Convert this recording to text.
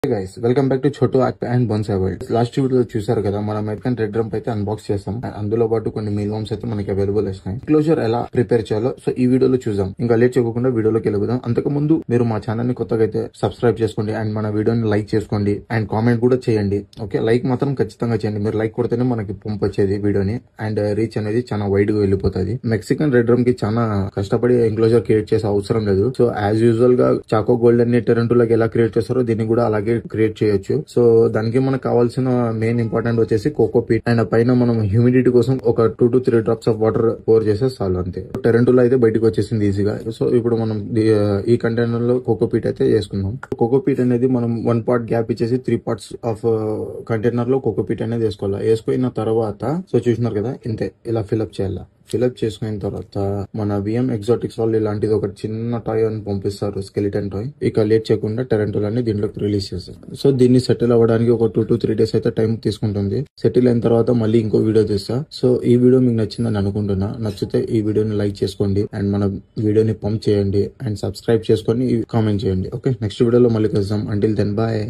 Guys welcome back to Chotu act and bonsai world. Last video చూసారు కదా, మనం American red drum అయితే unbox చేస్తాం. అందులో పాటు కొన్ని మీల్ వామ్స్ అయితే మనకి అవైలబుల్ వచ్చినాయి. క్లోజర్ ఎలా ప్రిపేర్ చేయాలో సో ఈ వీడియోలో చూద్దాం. ఇంకా లేట్ చేయకుండా వీడియోలోకి వెళ్ళిపోదాం. అంతకు ముందు మీరు మా ఛానల్ ని కొత్తగా అయితే సబ్స్క్రైబ్ చేసుకోండి అండ్ మన వీడియోని లైక్ చేసుకోండి అండ్ కామెంట్ కూడా చేయండి. ఓకే, లైక్ మాత్రం ఖచ్చితంగా చేయండి. మీరు లైక్ కొడితేనే మనకి పంపొచ్చేది వీడియోని అండ్ రీచ్ అనేది చాలా వైడ్ గా వెళ్ళిపోతుంది. మెక్సికన్ రెడ్ డ్రమ్ కి చాలా కష్టపడి ఎంక్లోజర్ క్రియేట్ చేసే అవసరం లేదు. సో యాజ్ యూజువల్ గా చాకో గోల్డెన్ టెరెంటులాగా ఎలా క్రియేట్ చేస్తారో దీన్ని కూడా అలాగే క్రియేట్ చేయొచ్చు. సో దానికి మనకు కావాల్సిన మెయిన్ ఇంపార్టెంట్ వచ్చేసి కోకోపీట్ అండ్ పైన మనం హ్యూమిడిటీ కోసం ఒక 2 to 3 drops of water pour చేస్తే చాలు, అంతే. టెరెంటులో అయితే బయటకు వచ్చేసింది ఈజీగా. సో ఇప్పుడు మనం ఈ కంటైనర్ లో కోకోపీట్ అయితే చేసుకుందాం. కోకోపీట్ అనేది మనం 1 part గ్యాప్ ఇచ్చేసి 3 parts ఆఫ్ కంటైనర్ లో కోకోపీట్ అనేది వేసుకోవాలి. వేసుకున్న తర్వాత సో చూసినారు కదా, ఇంతే ఇలా ఫిల్అప్ చేయాలి. ఫిల్అప్ చేసుకున్న తర్వాత మన విఎం ఎగ్జాటిక్స్ వాళ్ళు ఇలాంటిది ఒక చిన్న టాయ్ అని పంపిస్తారు, స్కెలిటన్ టాయ్. ఇక లేట్ చేయకుండా టెరెంటులని దీంట్లోకి రిలీజ్ చేస్తారు. సో దీన్ని సెటిల్ అవ్వడానికి ఒక 2 to 3 days అయితే టైం తీసుకుంటుంది. సెటిల్ అయిన తర్వాత మళ్ళీ ఇంకో వీడియో తీస్తా. సో ఈ వీడియో మీకు నచ్చిందని అనుకుంటున్నా. నచ్చితే ఈ వీడియోని లైక్ చేసుకోండి అండ్ మన వీడియోని పంప్ చేయండి అండ్ సబ్స్క్రైబ్ చేసుకొని కామెంట్ చేయండి. ఓకే, నెక్స్ట్ వీడియోలో మళ్ళీ కలుద్దాం. Until then bye.